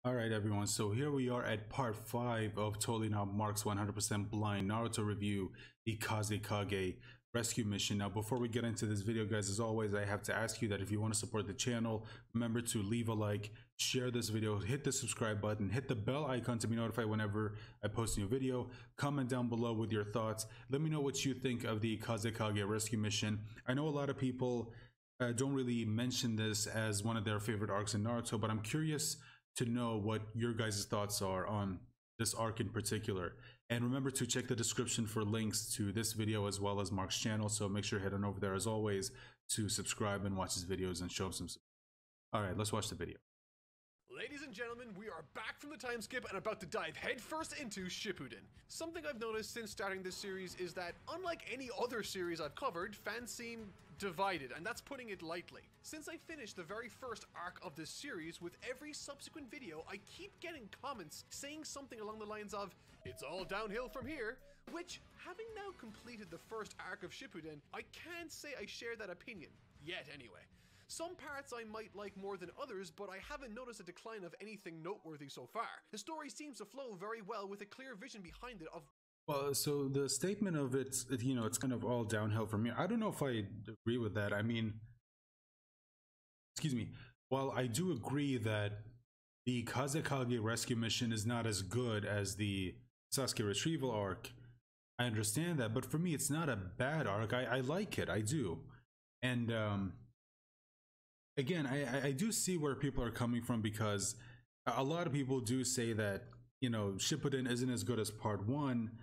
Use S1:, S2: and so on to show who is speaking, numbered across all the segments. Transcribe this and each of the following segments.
S1: All right, everyone. So here we are at part 5 of Totally Not Mark's 100% Blind Naruto review, the Kazekage Rescue Mission. Now, before we get into this video, guys, as always, I have to ask you that if you want to support the channel, remember to leave a like, share this video, hit the subscribe button, hit the bell icon to be notified whenever I post a new video. Comment down below with your thoughts. Let me know what you think of the Kazekage Rescue Mission. I know a lot of people don't really mention this as one of their favorite arcs in Naruto, but I'm curious to know what your guys' thoughts are on this arc in particular. And remember to check the description for links to this video as well as Mark's channel, so make sure to head on over there as always to subscribe and watch his videos and show him some support. All right, let's watch the video.
S2: Ladies and gentlemen, we are back from the time skip and about to dive headfirst into Shippuden. Something I've noticed since starting this series is that, unlike any other series I've covered, fans seem divided, and that's putting it lightly. Since I finished the very first arc of this series, with every subsequent video, I keep getting comments saying something along the lines of, "It's all downhill from here," which, having now completed the first arc of Shippuden, I can't say I share that opinion. Yet, anyway. Some parts I might like more than others, but I haven't noticed a decline of anything noteworthy so far. The story seems to flow very well with a clear vision behind it of...
S1: Well, so the statement of it's kind of all downhill from here, I don't know if I agree with that. I mean, excuse me, while I do agree that the Kazekage Rescue Mission is not as good as the Sasuke Retrieval arc, I understand that, but for me, it's not a bad arc. I like it, I do. And, again, I do see where people are coming from, because a lot of people do say that, you know, Shippuden isn't as good as part 1.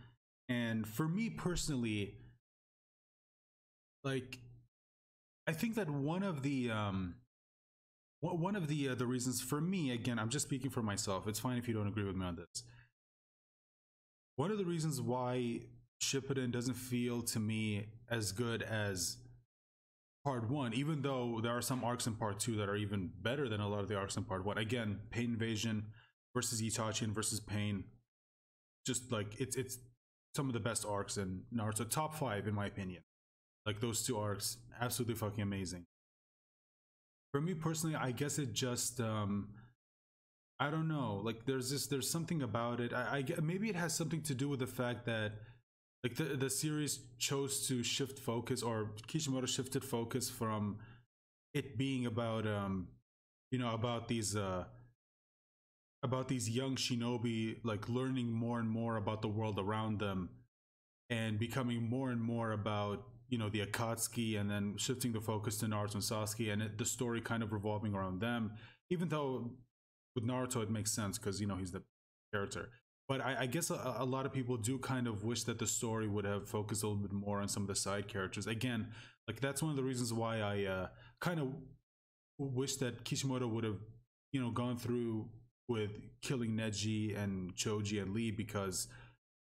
S1: And for me personally, like, I think that one of the reasons for me, again, I'm just speaking for myself, it's fine if you don't agree with me on this. One of the reasons why Shippuden doesn't feel to me as good as part 1, even though there are some arcs in part 2 that are even better than a lot of the arcs in part 1. Again, Pain Invasion versus Itachi and versus Pain, just like it's some of the best arcs in Naruto. Top 5 in my opinion. Like, those two arcs, absolutely fucking amazing. For me personally, I guess it just I don't know, like there's something about it. Maybe it has something to do with the fact that, like, the series chose to shift focus, or Kishimoto shifted focus from it being about you know, about these young shinobi, like, learning more and more about the world around them and becoming more and more about, you know, the Akatsuki, and then shifting the focus to Naruto and Sasuke, and the story kind of revolving around them, even though with Naruto it makes sense because, you know, he's the character. But I guess a lot of people do kind of wish that the story would have focused a little bit more on some of the side characters. Again, like, that's one of the reasons why I kind of wish that Kishimoto would have, you know, gone through with killing Neji and Choji and Lee, because,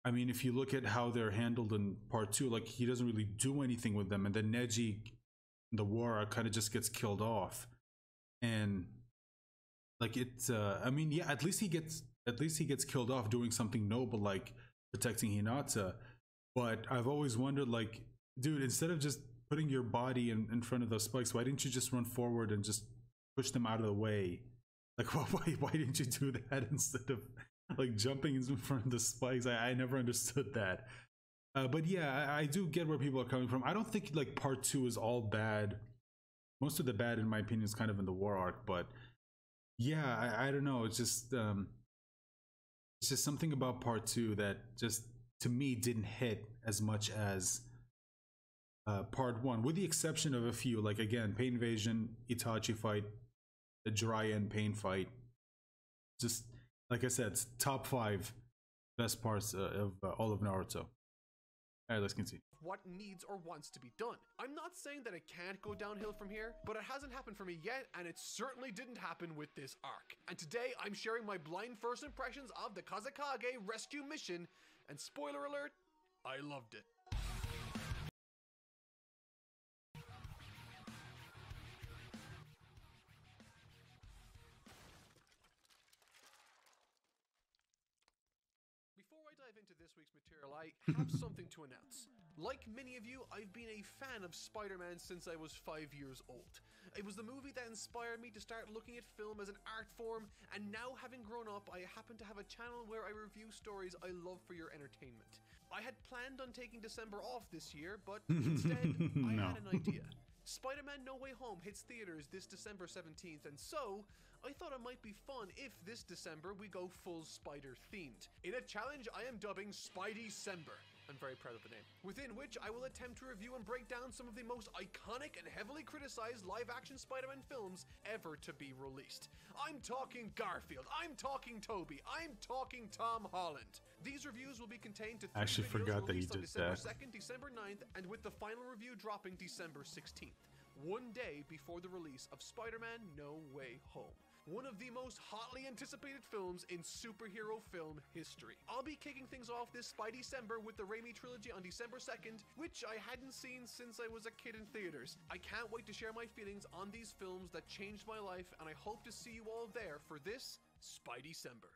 S1: I mean, if you look at how they're handled in part 2, like, he doesn't really do anything with them, and then Neji, the war, kind of just gets killed off. And, like, it's I mean, yeah, at least he gets killed off doing something noble like protecting Hinata. But I've always wondered, like, dude, instead of just putting your body in front of those spikes, why didn't you just run forward and just push them out of the way? Like, why didn't you do that instead of, like, jumping in front of the spikes? I never understood that. But yeah, I do get where people are coming from. I don't think, like, part 2 is all bad. Most of the bad, in my opinion, is kind of in the war arc. But yeah, I don't know. It's just something about part 2 that just, to me, didn't hit as much as part 1, with the exception of a few, like, again, Pain Invasion, Itachi fight, the dry end Pain fight. Just, like I said, it's top 5 best parts of all of Naruto. All right, let's continue.
S2: What needs or wants to be done. I'm not saying that it can't go downhill from here, but it hasn't happened for me yet, and it certainly didn't happen with this arc. And today, I'm sharing my blind first impressions of the Kazekage Rescue Mission, and spoiler alert, I loved it. Before I dive into this week's material, I have something to announce. Like many of you, I've been a fan of Spider-Man since I was 5 years old. It was the movie that inspired me to start looking at film as an art form, and now having grown up, I happen to have a channel where I review stories I love for your entertainment. I had planned on taking December off this year, but instead, I had an idea. Spider-Man No Way Home hits theaters this December 17th, and so I thought it might be fun if this December we go full Spider themed, in a challenge I am dubbing Spidey-cember. I'm very proud of the name. Within which I will attempt to review and break down some of the most iconic and heavily criticized live-action Spider-Man films ever to be released. I'm talking Garfield, I'm talking Tobey, I'm talking Tom Holland. These reviews will be contained to 3
S1: I actually
S2: videos
S1: forgot that he
S2: released on
S1: did
S2: December
S1: that.
S2: 2nd, December 9th, and with the final review dropping December 16th, one day before the release of Spider-Man No Way Home. One of the most hotly anticipated films in superhero film history. I'll be kicking things off this Spidey-cember with the Raimi trilogy on December 2nd, which I hadn't seen since I was a kid in theaters. I can't wait to share my feelings on these films that changed my life, and I hope to see you all there for this Spidey-cember.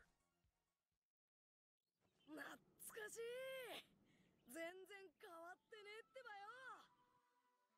S3: 懐かしい。全然変わってねってばよ。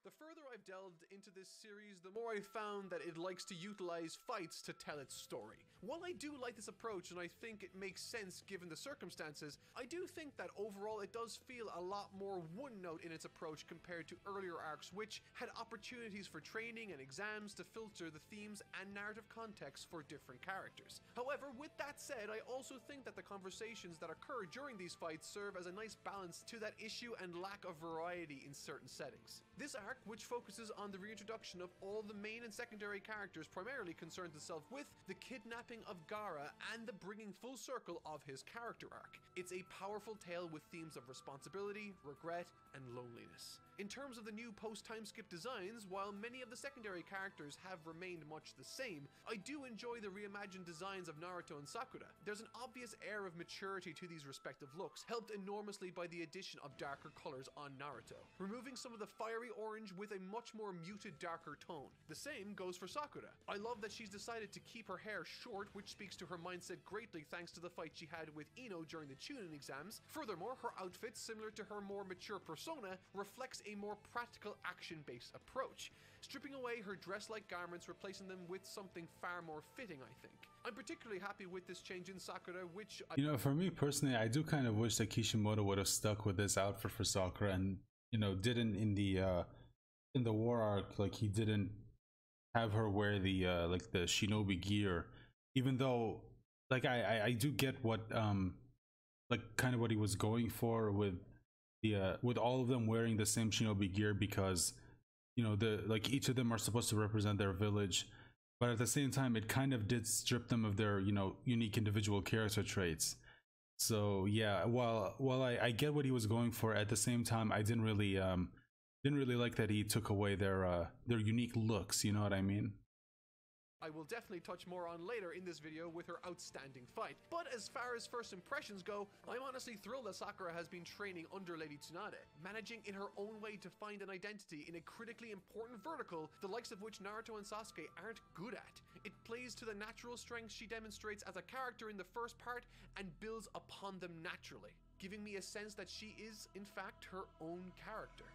S2: The further I've delved into this series, the more I found that it likes to utilize fights to tell its story. While I do like this approach and I think it makes sense given the circumstances, I do think that overall it does feel a lot more one-note in its approach compared to earlier arcs, which had opportunities for training and exams to filter the themes and narrative context for different characters. However, with that said, I also think that the conversations that occur during these fights serve as a nice balance to that issue and lack of variety in certain settings. This arc, which focuses on the reintroduction of all the main and secondary characters, primarily concerns itself with the kidnapping of Gara and the bringing full circle of his character arc. It's a powerful tale with themes of responsibility, regret, and loneliness. In terms of the new post-time skip designs, while many of the secondary characters have remained much the same, I do enjoy the reimagined designs of Naruto and Sakura. There's an obvious air of maturity to these respective looks, helped enormously by the addition of darker colors on Naruto, removing some of the fiery orange with a much more muted, darker tone. The same goes for Sakura. I love that she's decided to keep her hair short, which speaks to her mindset greatly thanks to the fight she had with Ino during the Chunin exams. Furthermore, her outfit, similar to her more mature persona, reflects a more practical action-based approach, stripping away her dress-like garments, replacing them with something far more fitting, I think. I'm particularly happy with this change in Sakura, which
S1: You know, for me personally, I do kind of wish that Kishimoto would have stuck with this outfit for Sakura and, you know, didn't in the war arc, like he didn't have her wear the like the shinobi gear, even though like I do get what like kind of what he was going for with all of them wearing the same shinobi gear, because you know the like each of them are supposed to represent their village, but at the same time it kind of did strip them of their, you know, unique individual character traits. So yeah, while I get what he was going for, at the same time I didn't really like that he took away their unique looks, you know what I mean?
S2: I will definitely touch more on later in this video with her outstanding fight. But as far as first impressions go, I'm honestly thrilled that Sakura has been training under Lady Tsunade, managing in her own way to find an identity in a critically important vertical, the likes of which Naruto and Sasuke aren't good at. It plays to the natural strengths she demonstrates as a character in the first part and builds upon them naturally, giving me a sense that she is, in fact, her own character.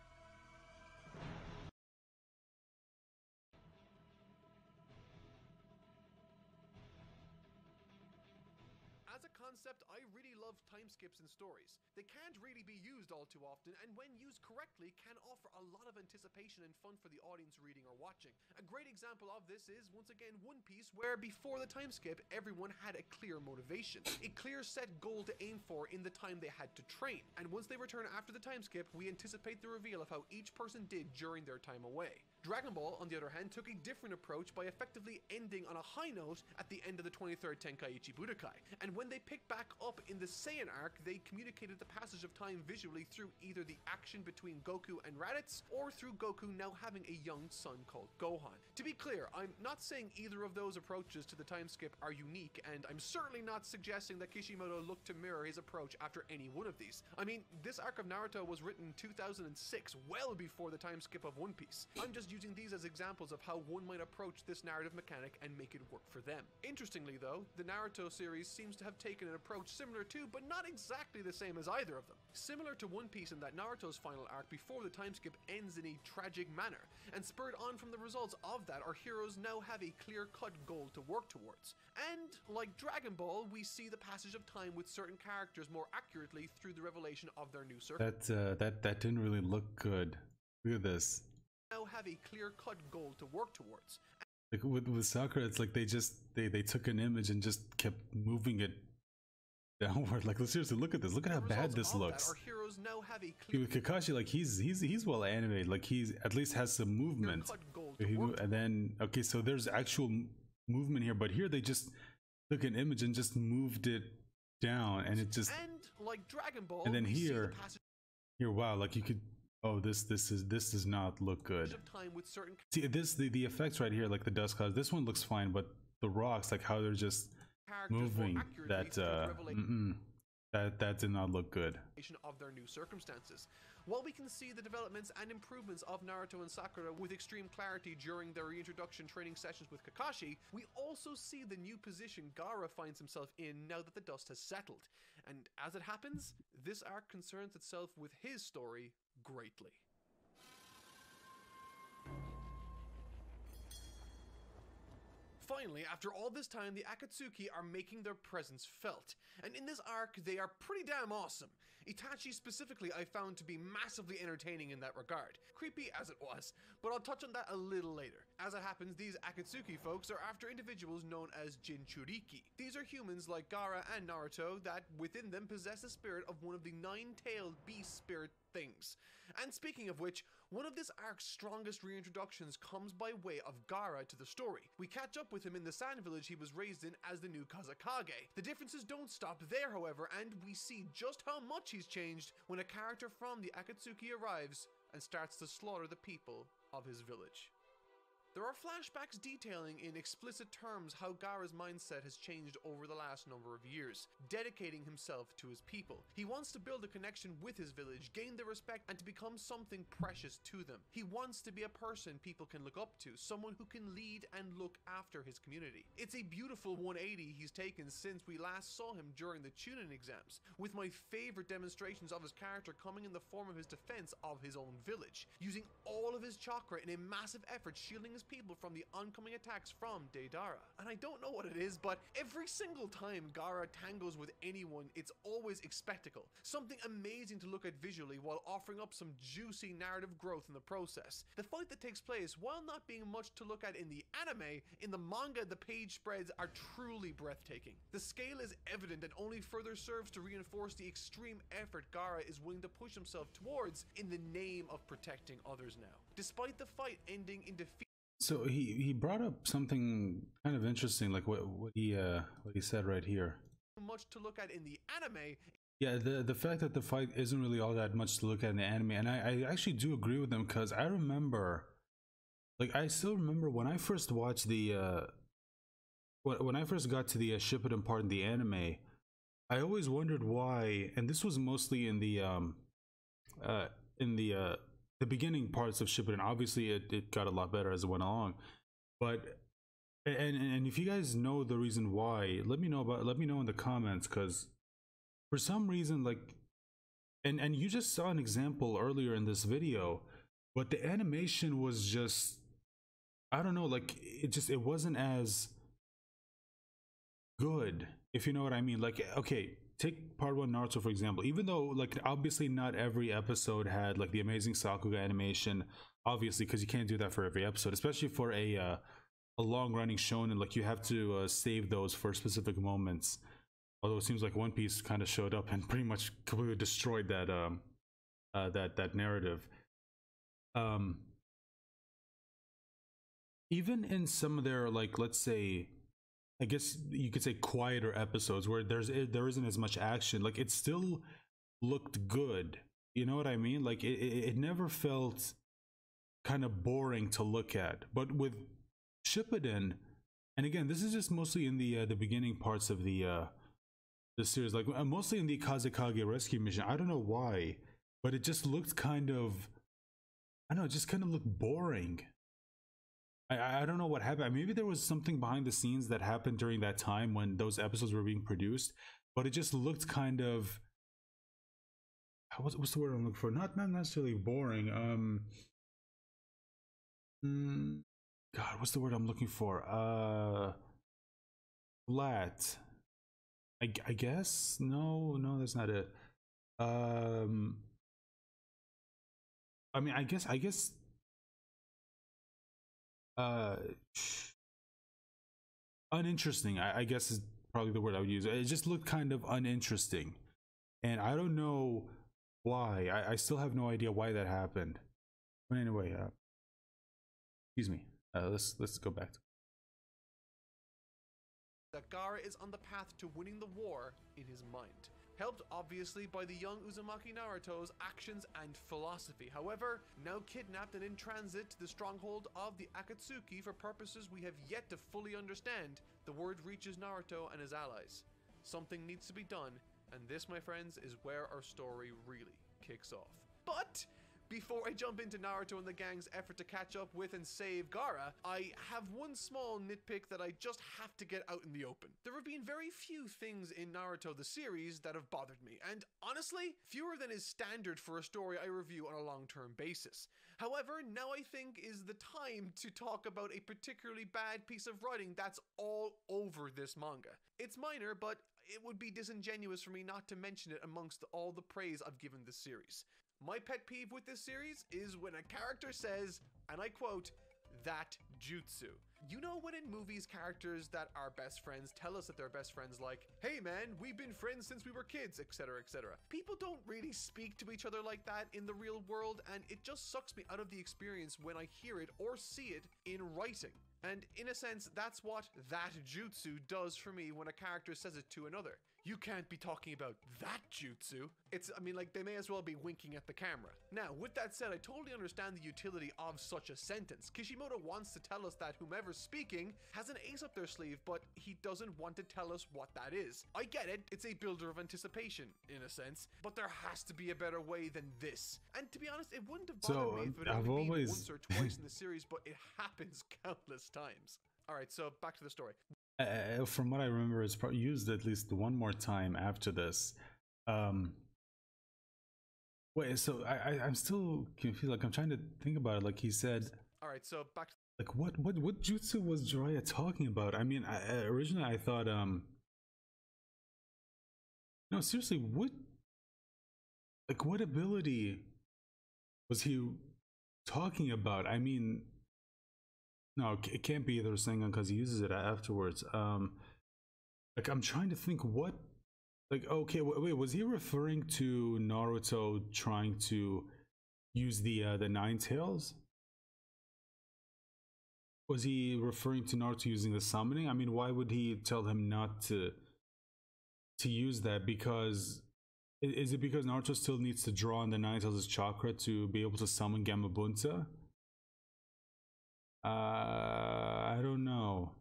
S2: As a concept, I really love time skips in stories. They can't really be used all too often, and when used correctly can offer a lot of anticipation and fun for the audience reading or watching. A great example of this is, once again, One Piece, where before the time skip, everyone had a clear motivation, a clear set goal to aim for in the time they had to train. And once they return after the time skip, we anticipate the reveal of how each person did during their time away. Dragon Ball, on the other hand, took a different approach by effectively ending on a high note at the end of the 23rd Tenkaichi Budokai. And when they picked back up in the Saiyan arc, they communicated the passage of time visually through either the action between Goku and Raditz, or through Goku now having a young son called Gohan. To be clear, I'm not saying either of those approaches to the time skip are unique, and I'm certainly not suggesting that Kishimoto looked to mirror his approach after any one of these. I mean, this arc of Naruto was written in 2006, well before the time skip of One Piece. I'm just using these as examples of how one might approach this narrative mechanic and make it work for them. Interestingly though, the Naruto series seems to have taken an approach similar to, but not exactly the same as either of them. Similar to One Piece in that Naruto's final arc before the time skip ends in a tragic manner, and spurred on from the results of that, our heroes now have a clear-cut goal to work towards. And like Dragon Ball, we see the passage of time with certain characters more accurately through the revelation of their new circumstances.
S1: That didn't really look good. Look at this.
S2: Now have a clear-cut goal to work towards.
S1: Like with Sakura, it's like they took an image and just kept moving it downward. Like, seriously, look at this. Look at how bad this looks.
S2: Our heroes now have a clear
S1: With Kakashi, like he's well animated. Like he's at least has some movement. And then okay, so there's actual movement here, but here they just took an image and just moved it down, and it just
S2: like Dragon Ball.
S1: And then here, wow, like you could. Oh, this does not look good. See this the effects right here, like the dust clouds. This one looks fine, but the rocks, like how they're just moving, that did not look good.
S2: Of their new circumstances. While we can see the developments and improvements of Naruto and Sakura with extreme clarity during their reintroduction training sessions with Kakashi, we also see the new position Gaara finds himself in now that the dust has settled. And as it happens, this arc concerns itself with his story greatly. Finally, after all this time, the Akatsuki are making their presence felt, and in this arc, they are pretty damn awesome. Itachi specifically I found to be massively entertaining in that regard, creepy as it was, but I'll touch on that a little later. As it happens, these Akatsuki folks are after individuals known as Jinchuriki. These are humans like Gaara and Naruto that within them possess the spirit of one of the nine-tailed beast spirit things. And speaking of which, one of this arc's strongest reintroductions comes by way of Gaara to the story. We catch up with him in the sand village he was raised in as the new Kazekage. The differences don't stop there, however, and we see just how much he's changed when a character from the Akatsuki arrives and starts to slaughter the people of his village. There are flashbacks detailing in explicit terms how Gaara's mindset has changed over the last number of years, dedicating himself to his people. He wants to build a connection with his village, gain their respect, and to become something precious to them. He wants to be a person people can look up to, someone who can lead and look after his community. It's a beautiful 180 he's taken since we last saw him during the Chunin exams, with my favorite demonstrations of his character coming in the form of his defense of his own village, using all of his chakra in a massive effort shielding his people from the oncoming attacks from Deidara. And I don't know what it is, but every single time Gaara tangles with anyone, it's always a spectacle. Something amazing to look at visually while offering up some juicy narrative growth in the process. The fight that takes place, while not being much to look at in the anime, in the manga the page spreads are truly breathtaking. The scale is evident and only further serves to reinforce the extreme effort Gaara is willing to push himself towards in the name of protecting others now. Despite the fight ending in defeat.
S1: So he brought up something kind of interesting, like what he said right here.
S2: Much to look at in the anime.
S1: Yeah, the fact that the fight isn't really all that much to look at in the anime, and I actually do agree with him, because I remember, like I still remember when I first watched the when I first got to the Shippuden part in the anime, I always wondered why, and this was mostly in the beginning parts of Shippuden. Obviously it got a lot better as it went along, but and if you guys know the reason why, let me know in the comments, because for some reason, like, and you just saw an example earlier in this video, but the animation was just, I don't know, like it wasn't as good, if you know what I mean. Like, okay, take part 1 Naruto for example. Even though, like, obviously not every episode had like the amazing Sakuga animation, obviously, because you can't do that for every episode, especially for a long-running shonen. Like, you have to save those for specific moments. Although it seems like One Piece kind of showed up and pretty much completely destroyed that that narrative. Even in some of their, like, let's say, I guess you could say quieter episodes where there isn't as much action, like, it still looked good. You know what I mean? Like, it never felt kind of boring to look at. But with Shippuden, and again, this is just mostly in the beginning parts of the series, like mostly in the Kazekage Rescue Mission. I don't know why, but it just looked kind of, I don't know, it just kind of looked boring. I don't know what happened. Maybe there was something behind the scenes that happened during that time when those episodes were being produced, but it just looked kind of, what's the word I'm looking for? Not necessarily boring. God, what's the word I'm looking for? Flat. I guess? No, that's not it. I mean, I guess uninteresting, I guess is probably the word I would use. It just looked kind of uninteresting, and I don't know why. I still have no idea why that happened. But anyway, excuse me. Let's go back to
S2: that Gaara is on the path to winning the war in his mind, helped obviously by the young Uzumaki Naruto's actions and philosophy. However, now kidnapped and in transit to the stronghold of the Akatsuki for purposes we have yet to fully understand, the word reaches Naruto and his allies. Something needs to be done, and this, my friends, is where our story really kicks off. But before I jump into Naruto and the gang's effort to catch up with and save Gaara, I have one small nitpick that I just have to get out in the open. There have been very few things in Naruto the series that have bothered me, and honestly, fewer than is standard for a story I review on a long-term basis. However, now I think is the time to talk about a particularly bad piece of writing that's all over this manga. It's minor, but it would be disingenuous for me not to mention it amongst all the praise I've given this series. My pet peeve with this series is when a character says, and I quote, "that jutsu." You know when in movies characters that are best friends tell us that they're best friends like, "Hey man, we've been friends since we were kids," etc, etc. People don't really speak to each other like that in the real world, and it just sucks me out of the experience when I hear it or see it in writing. And in a sense, that's what that jutsu does for me when a character says it to another. You can't be talking about that jutsu. I mean, like, they may as well be winking at the camera. Now, with that said, I totally understand the utility of such a sentence. Kishimoto wants to tell us that whomever's speaking has an ace up their sleeve, but he doesn't want to tell us what that is. I get it, it's a builder of anticipation, in a sense, but there has to be a better way than this. And to be honest, it wouldn't have bothered me if it had only been once or twice in the series, but it happens countless times. Alright, so back to the story.
S1: From what I remember, it's probably used at least one more time after this. Wait, so I'm still confused. Like, I'm trying to think about it. Like he said.
S2: All right, so back to
S1: like what jutsu was Jiraiya talking about? I mean, originally I thought no, seriously, what ability was he talking about? I mean, no, it can't be the Rasengan because he uses it afterwards. Like, I'm trying to think what, like, okay, wait, was he referring to Naruto trying to use the Nine Tails? Was he referring to Naruto using the summoning? I mean, why would he tell him not to use that? Because is it because Naruto still needs to draw on the Nine Tails' chakra to be able to summon Gamabunta? I don't know.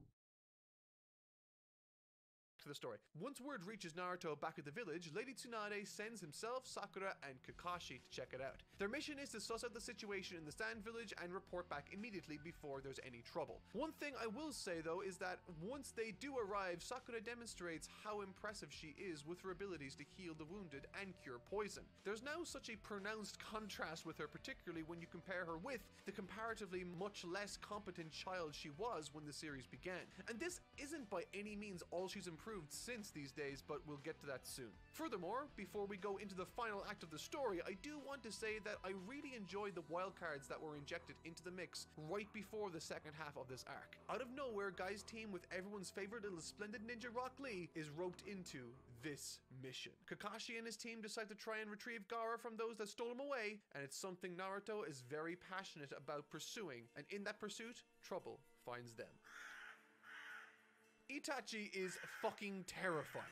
S2: The story. Once word reaches Naruto back at the village, Lady Tsunade sends himself, Sakura, and Kakashi to check it out. Their mission is to suss out the situation in the Sand Village and report back immediately before there's any trouble. One thing I will say though is that once they do arrive, Sakura demonstrates how impressive she is with her abilities to heal the wounded and cure poison. There's now such a pronounced contrast with her, particularly when you compare her with the comparatively much less competent child she was when the series began. And this isn't by any means all she's improved since these days, but we'll get to that soon. Furthermore, before we go into the final act of the story, I do want to say that I really enjoyed the wildcards that were injected into the mix right before the second half of this arc. Out of nowhere, Guy's team with everyone's favorite little splendid ninja Rock Lee is roped into this mission. Kakashi and his team decide to try and retrieve Gaara from those that stole him away, and it's something Naruto is very passionate about pursuing, and in that pursuit, trouble finds them. Itachi is fucking terrifying.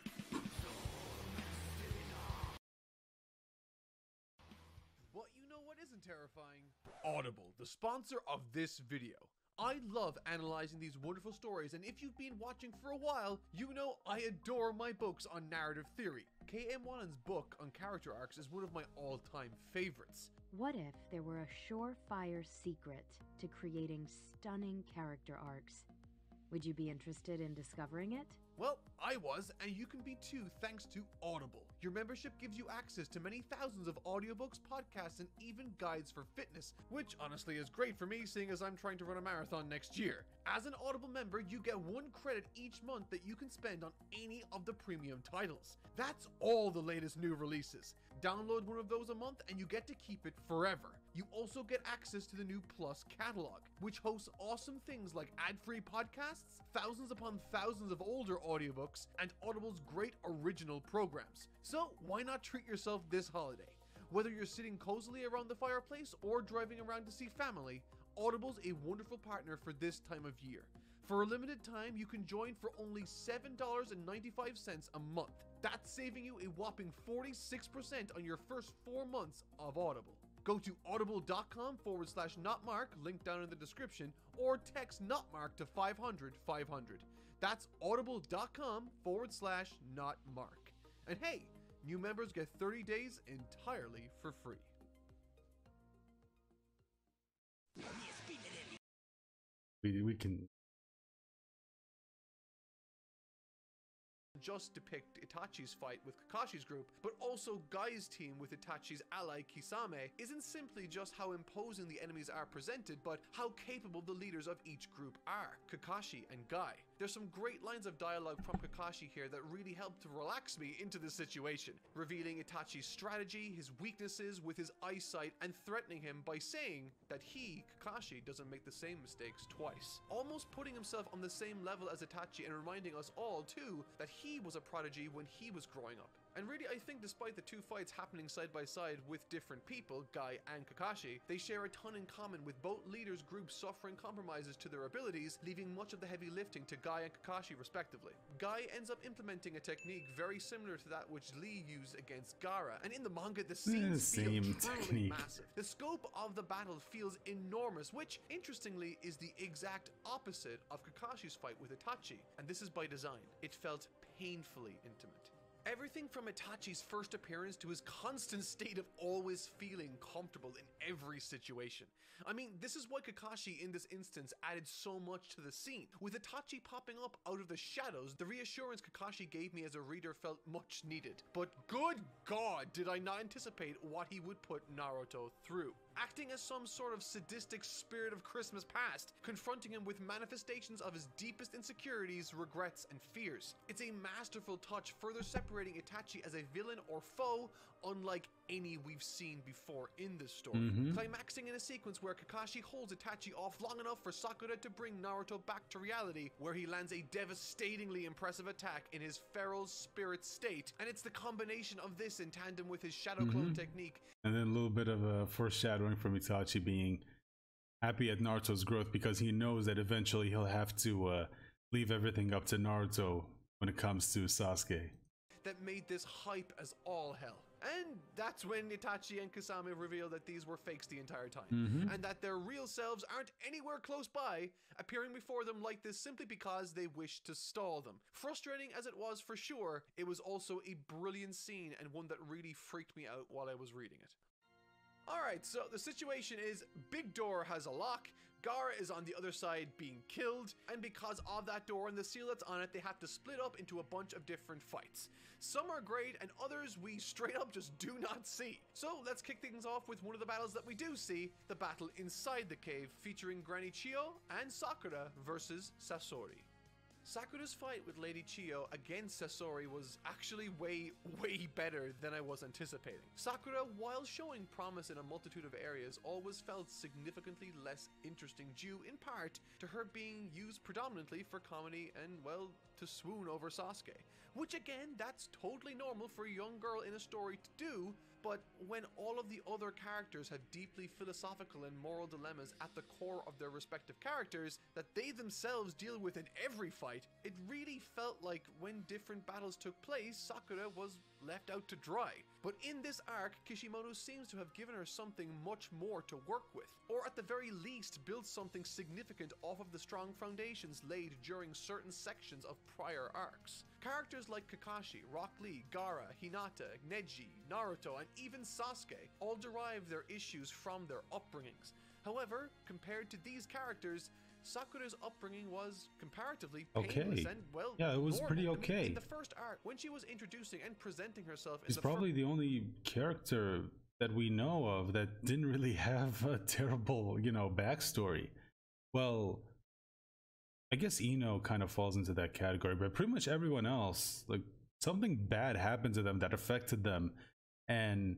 S2: But you know what isn't terrifying? Audible, the sponsor of this video. I love analyzing these wonderful stories, and if you've been watching for a while, you know I adore my books on narrative theory. K.M. Wanen's book on character arcs is one of my all-time favorites.
S4: What if there were a surefire secret to creating stunning character arcs? Would you be interested in discovering it?
S2: Well, I was, and you can be too thanks to Audible. Your membership gives you access to many thousands of audiobooks, podcasts, and even guides for fitness, which honestly is great for me seeing as I'm trying to run a marathon next year. As an Audible member, you get 1 credit each month that you can spend on any of the premium titles. That's all the latest new releases. Download one of those a month and you get to keep it forever. You also get access to the new Plus catalog, which hosts awesome things like ad-free podcasts, thousands upon thousands of older audiobooks, and Audible's great original programs. So why not treat yourself this holiday? Whether you're sitting cozily around the fireplace or driving around to see family, Audible's a wonderful partner for this time of year. For a limited time, you can join for only $7.95 a month. That's saving you a whopping 46% on your first 4 months of Audible. Go to audible.com/notmark, link down in the description, or text notmark to 500-500. That's audible.com/notmark. And hey, new members get 30 days entirely for free.
S1: We can
S2: just depict Itachi's fight with Kakashi's group, but also Gai's team with Itachi's ally Kisame isn't simply just how imposing the enemies are presented, but how capable the leaders of each group are, Kakashi and Gai. There's some great lines of dialogue from Kakashi here that really help to relax me into the situation, revealing Itachi's strategy, his weaknesses with his eyesight, and threatening him by saying that he, Kakashi, doesn't make the same mistakes twice. Almost putting himself on the same level as Itachi and reminding us all too that he was a prodigy when he was growing up. And really, I think despite the two fights happening side by side with different people, Gai and Kakashi, they share a ton in common, with both leaders' groups suffering compromises to their abilities, leaving much of the heavy lifting to Gai and Kakashi respectively. Gai ends up implementing a technique very similar to that which Lee used against Gaara, and in the manga the scenes feel truly massive. The scope of the battle feels enormous, which, interestingly, is the exact opposite of Kakashi's fight with Itachi, and this is by design. It felt painfully intimate. Everything from Itachi's first appearance to his constant state of always feeling comfortable in every situation. I mean, this is why Kakashi in this instance added so much to the scene. With Itachi popping up out of the shadows, the reassurance Kakashi gave me as a reader felt much needed. But good God, did I not anticipate what he would put Naruto through. Acting as some sort of sadistic spirit of Christmas past, confronting him with manifestations of his deepest insecurities, regrets, and fears. It's a masterful touch, further separating Itachi as a villain or foe unlike any we've seen before in this story. Climaxing in a sequence where Kakashi holds Itachi off long enough for Sakura to bring Naruto back to reality, where he lands a devastatingly impressive attack in his feral spirit state, and it's the combination of this in tandem with his shadow clone technique.
S1: And then a little bit of a foreshadowing from Itachi being happy at Naruto's growth, because he knows that eventually he'll have to leave everything up to Naruto when it comes to Sasuke.
S2: That made this hype as all hell. And that's when Itachi and Kasame reveal that these were fakes the entire time, and that their real selves aren't anywhere close by, appearing before them like this simply because they wish to stall them. Frustrating as it was for sure, it was also a brilliant scene and one that really freaked me out while I was reading it. Alright, so the situation is Big Door has a lock, Gaara is on the other side being killed, and because of that door and the seal that's on it, they have to split up into a bunch of different fights. Some are great, and others we straight up just do not see. So let's kick things off with one of the battles that we do see, the battle inside the cave, featuring Granny Chiyo and Sakura versus Sasori. Sakura's fight with Lady Chiyo against Sasori was actually way better than I was anticipating. Sakura, while showing promise in a multitude of areas, always felt significantly less interesting, due in part to her being used predominantly for comedy and, well, to swoon over Sasuke. Which again, that's totally normal for a young girl in a story to do, but when all of the other characters have deeply philosophical and moral dilemmas at the core of their respective characters that they themselves deal with in every fight, it really felt like when different battles took place, Sakura was left out to dry. But in this arc, Kishimoto seems to have given her something much more to work with, or at the very least built something significant off of the strong foundations laid during certain sections of prior arcs. Characters like Kakashi, Rock Lee, Gaara, Hinata, Neji, Naruto, and even Sasuke all derive their issues from their upbringings. However, compared to these characters, Sakura's upbringing was comparatively painless and, well,
S1: yeah, it was
S2: normal.
S1: pretty
S2: I
S1: okay.
S2: mean, in the first arc, when she was introducing and presenting herself
S1: She's probably the only character that we know of that didn't really have a terrible, you know, backstory. Well, I guess Ino kind of falls into that category, but pretty much everyone else, like, something bad happened to them that affected them and,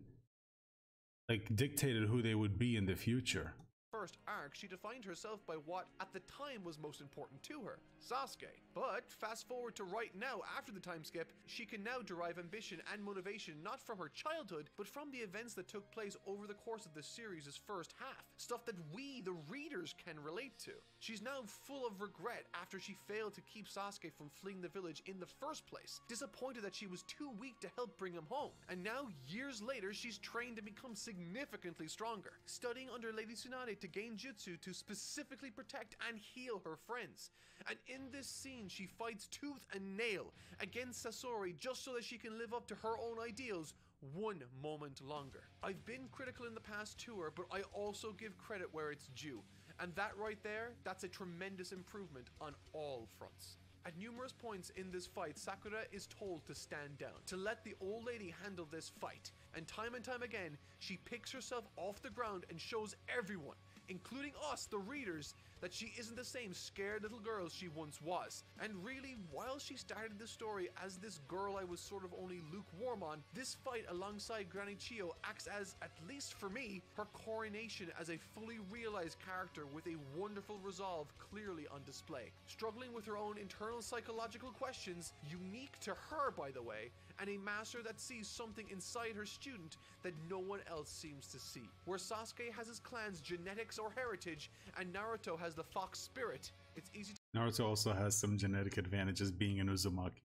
S1: like, dictated who they would be in the future.
S2: First arc, she defined herself by what at the time was most important to her, Sasuke. But fast forward to right now, after the time skip, she can now derive ambition and motivation not from her childhood, but from the events that took place over the course of the series' first half, stuff that we, the readers, can relate to. She's now full of regret after she failed to keep Sasuke from fleeing the village in the first place, disappointed that she was too weak to help bring him home, and now years later she's trained to become significantly stronger, studying under Lady Tsunade to gain jutsu to specifically protect and heal her friends. And in this scene she fights tooth and nail against Sasori just so that she can live up to her own ideals one moment longer. I've been critical in the past to her, but I also give credit where it's due. And that right there, that's a tremendous improvement on all fronts. At numerous points in this fight, Sakura is told to stand down, to let the old lady handle this fight. And time again, she picks herself off the ground and shows everyone, including us, the readers, that she isn't the same scared little girl she once was. And really, while she started the story as this girl I was sort of only lukewarm on, this fight alongside Granny Chiyo acts as, at least for me, her coronation as a fully realized character with a wonderful resolve clearly on display. Struggling with her own internal psychological questions, unique to her by the way, and a master that sees something inside her student that no one else seems to see. Where Sasuke has his clan's genetics or heritage, and Naruto has the fox spirit, it's easy
S1: Naruto also has some genetic advantages being an Uzumaki.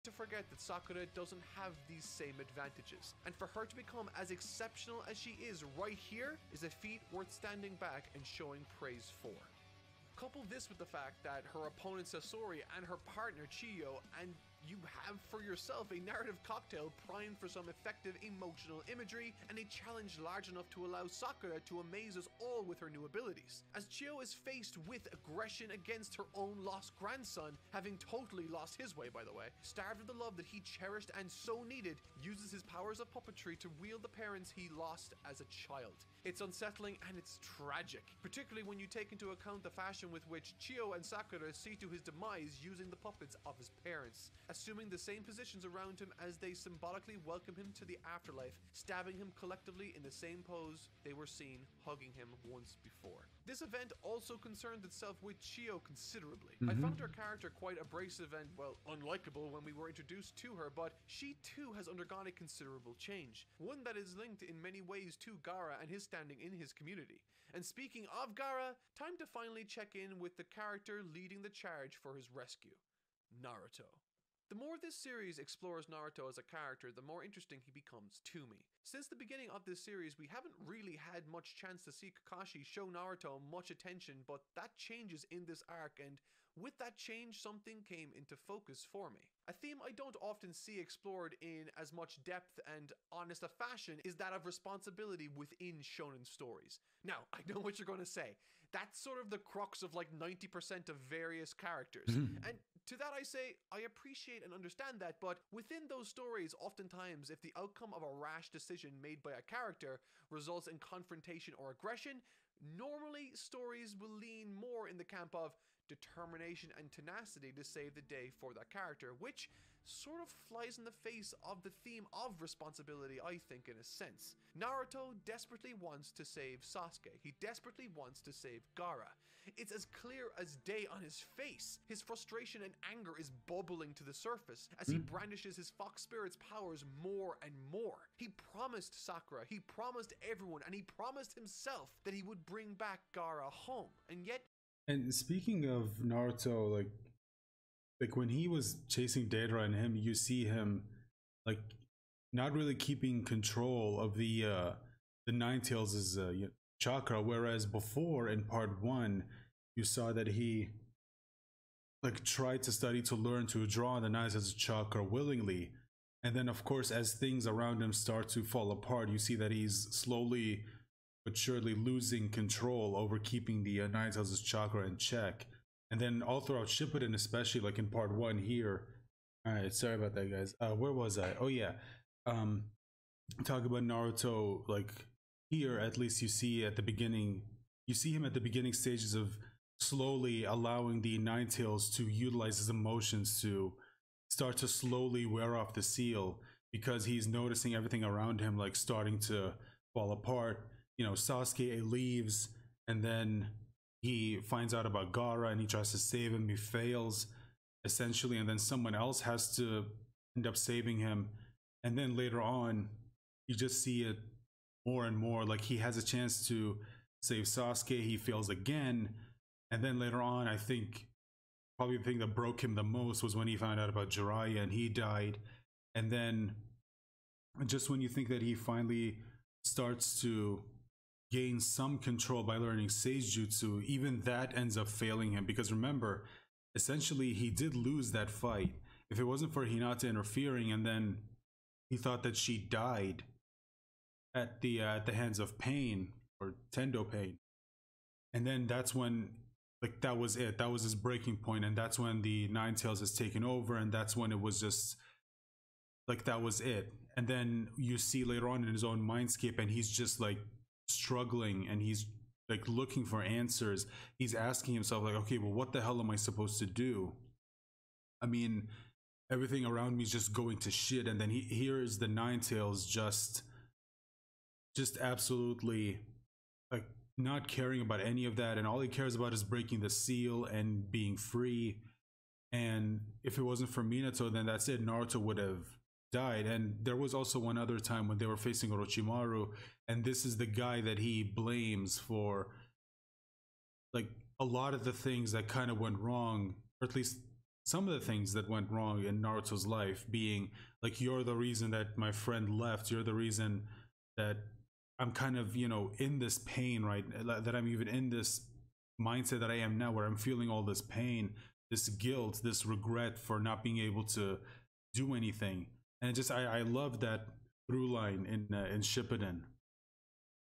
S2: to forget that Sakura doesn't have these same advantages, and for her to become as exceptional as she is right here is a feat worth standing back and showing praise for. Couple this with the fact that her opponent Sasori and her partner Chiyo, and you have for yourself a narrative cocktail primed for some effective emotional imagery and a challenge large enough to allow Sakura to amaze us all with her new abilities. As Chiyo is faced with aggression against her own lost grandson, having totally lost his way by the way, starved of the love that he cherished and so needed, uses his powers of puppetry to wield the parents he lost as a child. It's unsettling and it's tragic, particularly when you take into account the fashion with which Chiyo and Sakura see to his demise using the puppets of his parents, assuming the same positions around him as they symbolically welcome him to the afterlife, stabbing him collectively in the same pose they were seen hugging him once before. This event also concerned itself with Chiyo considerably. I found her character quite abrasive and, well, unlikable when we were introduced to her, but she too has undergone a considerable change, one that is linked in many ways to Gaara and his standing in his community. And speaking of Gaara, time to finally check in with the character leading the charge for his rescue, Naruto. The more this series explores Naruto as a character, the more interesting he becomes to me. Since the beginning of this series, we haven't really had much chance to see Kakashi show Naruto much attention, but that changes in this arc, and with that change, something came into focus for me. A theme I don't often see explored in as much depth and honest a fashion is that of responsibility within shonen stories. Now, I know what you're going to say. That's sort of the crux of like 90% of various characters. And to that I say, I appreciate and understand that, but within those stories, oftentimes, if the outcome of a rash decision made by a character results in confrontation or aggression, normally stories will lean more in the camp of determination and tenacity to save the day for that character, which sort of flies in the face of the theme of responsibility, I think, in a sense. Naruto desperately wants to save Sasuke. He desperately wants to save Gaara. It's as clear as day on his face. His frustration and anger is bubbling to the surface as he brandishes his fox spirit's powers more and more. He promised Sakura, he promised everyone, and he promised himself that he would bring back Gaara home. And yet,
S1: and speaking of Naruto, like when he was chasing Deidara and him, you see him like not really keeping control of the Nine Tails' chakra, whereas before in part 1 you saw that he like tried to study to learn to draw the knives as a chakra willingly. And then of course as things around him start to fall apart, you see that he's slowly but surely losing control over keeping the knives as his chakra in check. And then all throughout Shippuden, especially like in part 1 here. All right, sorry about that, guys. Where was I? Oh yeah, talk about Naruto. Like here, at least you see at the beginning, you see him at the beginning stages of slowly allowing the Nine Tails to utilize his emotions to start to slowly wear off the seal, because he's noticing everything around him like starting to fall apart. You know, Sasuke leaves, and then he finds out about Gaara and he tries to save him. He fails essentially, and then someone else has to end up saving him. And then later on, you just see it more and more. Like he has a chance to save Sasuke, he fails again. And then later on, I think probably the thing that broke him the most was when he found out about Jiraiya and he died. And then just when you think that he finally starts to gain some control by learning Sage Jutsu, even that ends up failing him. Because remember, essentially he did lose that fight. If it wasn't for Hinata interfering, and then he thought that she died at the hands of Pain, or Tendo Pain. And then that's when, like, that was it. That was his breaking point, and that's when the Nine Tails has taken over, and that's when it was just like, that was it. And then you see later on in his own mindscape, and he's just like struggling, and he's like looking for answers. He's asking himself like, okay, well, what the hell am I supposed to do? I mean, everything around me is just going to shit. And then he hears the Nine Tails just absolutely like not caring about any of that, and all he cares about is breaking the seal and being free. And if it wasn't for Minato, then that's it. Naruto would have died. And there was also one other time when they were facing Orochimaru, and this is the guy that he blames for like a lot of the things that kind of went wrong, or at least some of the things that went wrong in Naruto's life, being like, you're the reason that my friend left, you're the reason that I'm kind of, you know, in this pain, right? That I'm even in this mindset that I am now, where I'm feeling all this pain, this guilt, this regret for not being able to do anything. And it just, I love that through line in Shippuden.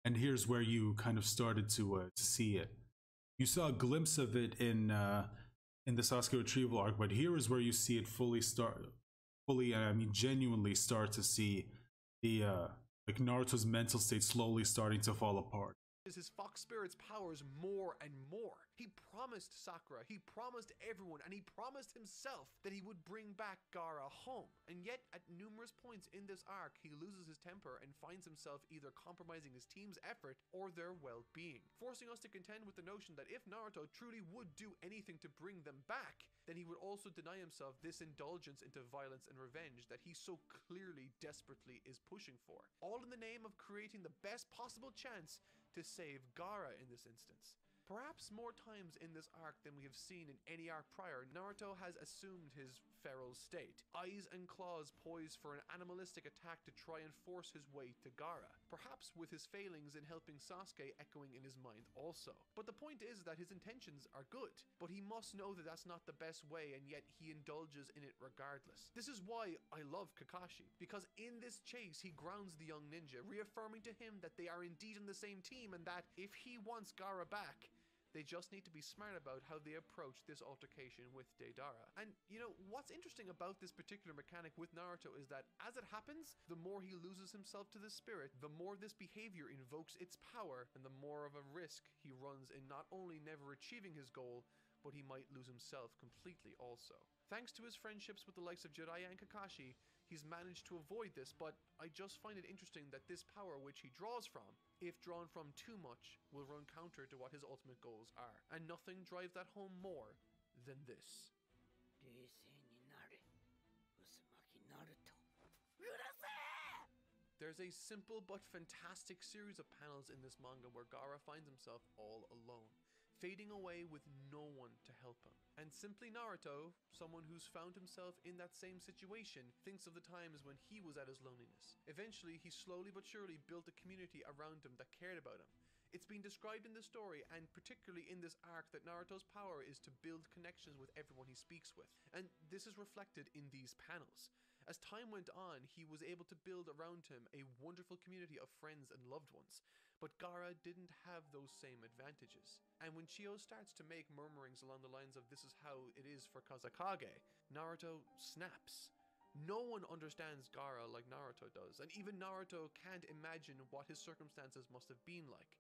S1: And here's where you kind of started to see it. You saw a glimpse of it in the Sasuke retrieval arc, but here is where you see it fully, I mean, genuinely start to see the like Naruto's mental state slowly starting to fall apart.
S2: His fox spirit's powers more and more. He promised Sakura, he promised everyone, and he promised himself that he would bring back Gaara home. And yet, at numerous points in this arc, he loses his temper and finds himself either compromising his team's effort or their well-being, forcing us to contend with the notion that if Naruto truly would do anything to bring them back, then he would also deny himself this indulgence into violence and revenge that he so clearly, desperately is pushing for. All in the name of creating the best possible chance to save Gaara in this instance. Perhaps more times in this arc than we have seen in any arc prior, Naruto has assumed his feral state, eyes and claws poised for an animalistic attack to try and force his way to Gaara, perhaps with his failings in helping Sasuke echoing in his mind also. But the point is that his intentions are good, but he must know that that's not the best way, and yet he indulges in it regardless. This is why I love Kakashi, because in this chase he grounds the young ninja, reaffirming to him that they are indeed on the same team, and that if he wants Gaara back, they just need to be smart about how they approach this altercation with Deidara. And you know, what's interesting about this particular mechanic with Naruto is that as it happens, the more he loses himself to the spirit, the more this behavior invokes its power, and the more of a risk he runs in not only never achieving his goal, but he might lose himself completely also. Thanks to his friendships with the likes of Jiraiya and Kakashi, he's managed to avoid this, but I just find it interesting that this power which he draws from, if drawn from too much, will run counter to what his ultimate goals are. And nothing drives that home more than this. There's a simple but fantastic series of panels in this manga where Gaara finds himself all alone, fading away with no one to help him. And simply Naruto, someone who's found himself in that same situation, thinks of the times when he was at his loneliness. Eventually, he slowly but surely built a community around him that cared about him. It's been described in the story, and particularly in this arc, that Naruto's power is to build connections with everyone he speaks with, and this is reflected in these panels. As time went on, he was able to build around him a wonderful community of friends and loved ones, but Gaara didn't have those same advantages. And when Chio starts to make murmurings along the lines of "this is how it is for Kazekage," Naruto snaps. No one understands Gaara like Naruto does, and even Naruto can't imagine what his circumstances must have been like.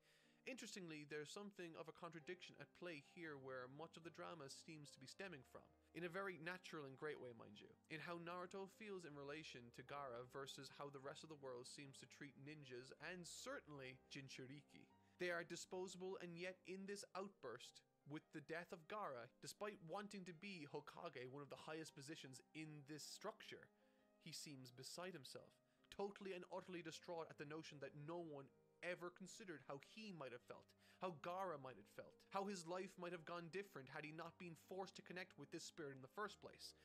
S2: Interestingly, there's something of a contradiction at play here where much of the drama seems to be stemming from, in a very natural and great way, mind you, in how Naruto feels in relation to Gaara versus how the rest of the world seems to treat ninjas and certainly Jinchuriki. They are disposable, and yet in this outburst, with the death of Gaara, despite wanting to be Hokage, one of the highest positions in this structure, he seems beside himself, totally and utterly distraught at the notion that no one ever considered how he might have felt, how Gaara might have felt, how his life might have gone different had he not been forced to connect with this spirit in the first place.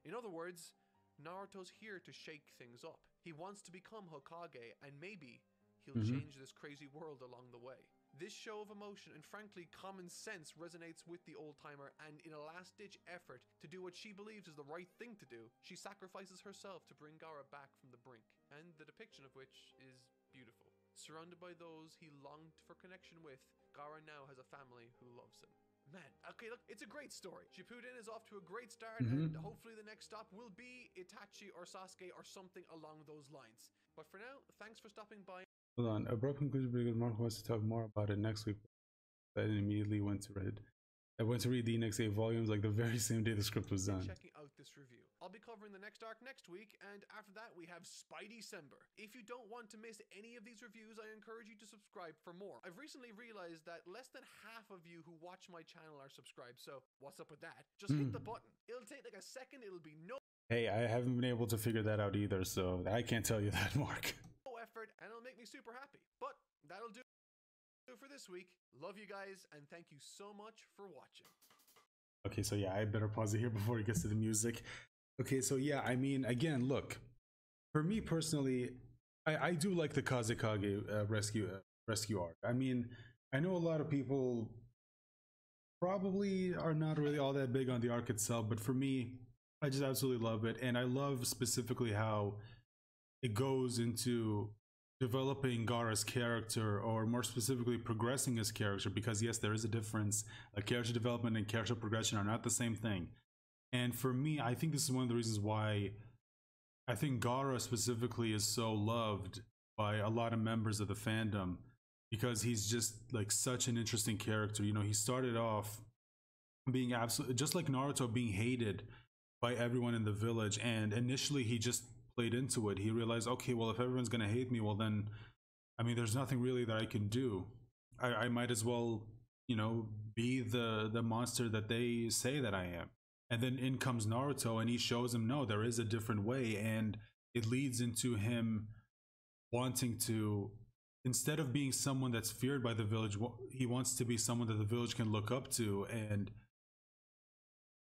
S2: In other words, Naruto's here to shake things up. He wants to become Hokage, and maybe he'll change this crazy world along the way. This show of emotion and frankly common sense resonates with the old-timer, and in a last-ditch effort to do what she believes is the right thing to do, she sacrifices herself to bring Gaara back from the brink, and the depiction of which is beautiful. Surrounded by those he longed for connection with, Gaara now has a family who loves him. Man, okay, look, it's a great story. Shippuden is off to a great start, and hopefully the next stop will be Itachi or Sasuke or something along those lines. But for now, thanks for stopping by.
S1: Hold on, a broken conclusion because Mark wants to talk more about it next week. I immediately went to read. I went to read the next 8 volumes like the very same day the script was done.
S2: Checking out this review. I'll be covering the next arc next week, and after that we have Spidey-Cember. If you don't want to miss any of these reviews, I encourage you to subscribe for more. I've recently realized that less than half of you who watch my channel are subscribed, so what's up with that? Just hit the button. It'll take like a second, it'll be no
S1: Hey, I haven't been able to figure that out either, so I can't tell you that, Mark.
S2: effort, and it'll make me super happy. But that'll do for this week. Love you guys, and thank you so much for watching.
S1: Okay, so yeah, I better pause it here before it gets to the music. Okay, so yeah, I mean, again, look, for me personally, I do like the Kazekage rescue arc. I mean, I know a lot of people probably are not really all that big on the arc itself, but for me, I just absolutely love it, and I love specifically how it goes into developing Gaara's character, or more specifically progressing his character, because yes, there is a difference. Character development and character progression are not the same thing. And for me, I think this is one of the reasons why I think Gaara specifically is so loved by a lot of members of the fandom, because he's just like such an interesting character. You know, he started off being absolutely just like Naruto, being hated by everyone in the village, and initially he just played into it. He realized, okay, well, if everyone's gonna hate me, well then, I mean, there's nothing really that I can do. I might as well, you know, be the monster that they say that I am. And then in comes Naruto, and he shows him, no, there is a different way, and it leads into him wanting to, instead of being someone that's feared by the village, he wants to be someone that the village can look up to, and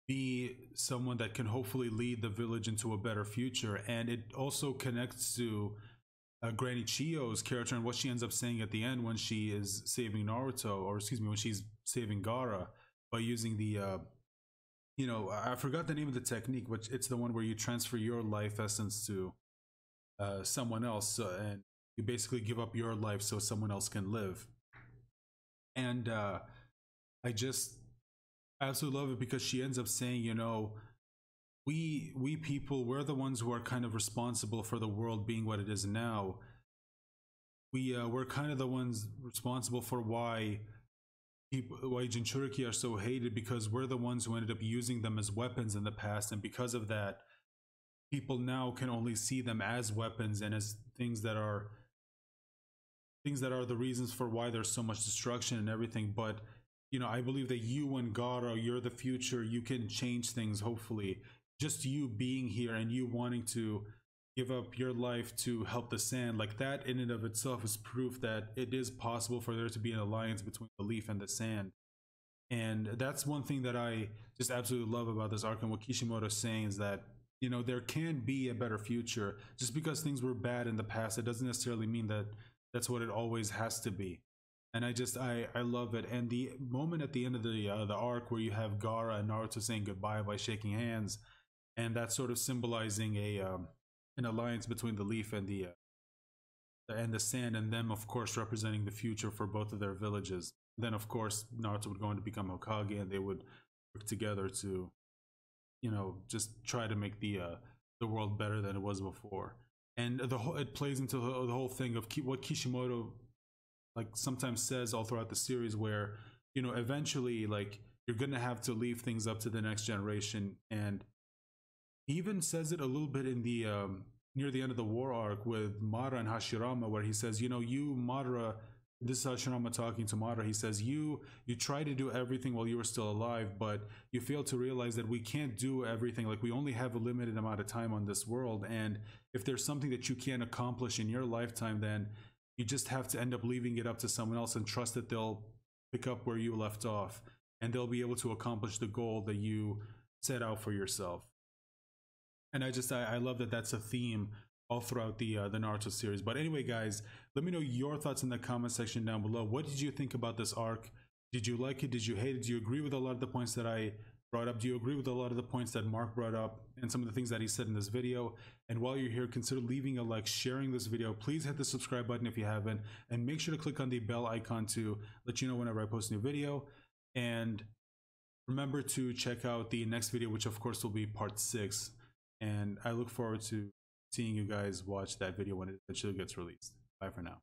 S1: be someone that can hopefully lead the village into a better future. And it also connects to Granny Chio's character and what she ends up saying at the end when she is saving Naruto, or excuse me, when she's saving Gaara, by using the you know, I forgot the name of the technique, but it's the one where you transfer your life essence to someone else, and you basically give up your life so someone else can live. And I just absolutely love it, because she ends up saying, you know, we people, we're the ones who are kind of responsible for the world being what it is now. We're kind of the ones responsible for why Jinchuriki are so hated, because we're the ones who ended up using them as weapons in the past, and because of that, people now can only see them as weapons and as things that are the reasons for why there's so much destruction and everything. But you know, I believe that you and Gaara, you're the future. You can change things, hopefully. Just you being here and you wanting to give up your life to help the sand, like that in and of itself is proof that it is possible for there to be an alliance between the leaf and the sand. And that's one thing that I just absolutely love about this arc, and what Kishimoto's saying is that, you know, there can be a better future. Just because things were bad in the past, it doesn't necessarily mean that that's what it always has to be. And I love it. And the moment at the end of the arc where you have Gaara and Naruto saying goodbye by shaking hands, and that's sort of symbolizing an alliance between the leaf and the sand, and them of course representing the future for both of their villages. Then of course Naruto would go on to become Hokage, and they would work together to, you know, just try to make the world better than it was before. And it plays into the whole thing of what Kishimoto like sometimes says all throughout the series, where, you know, eventually like you're gonna have to leave things up to the next generation. And he even says it a little bit in the near the end of the war arc with Madara and Hashirama, where he says, you know, you Madara, this is Hashirama talking to Madara, he says, you try to do everything while you were still alive, but you fail to realize that we can't do everything. Like, we only have a limited amount of time on this world, and if there's something that you can't accomplish in your lifetime, then you just have to end up leaving it up to someone else and trust that they'll pick up where you left off, and they'll be able to accomplish the goal that you set out for yourself. And I love that that's a theme all throughout the Naruto series. But anyway, guys, let me know your thoughts in the comment section down below. What did you think about this arc? Did you like it? Did you hate it? Do you agree with a lot of the points that I brought up? Do you agree with a lot of the points that Mark brought up and some of the things that he said in this video? And while you're here, consider leaving a like, sharing this video. Please hit the subscribe button if you haven't, and make sure to click on the bell icon to let you know whenever I post a new video. And remember to check out the next video, which of course will be part 6. And I look forward to seeing you guys watch that video when it eventually gets released. Bye for now.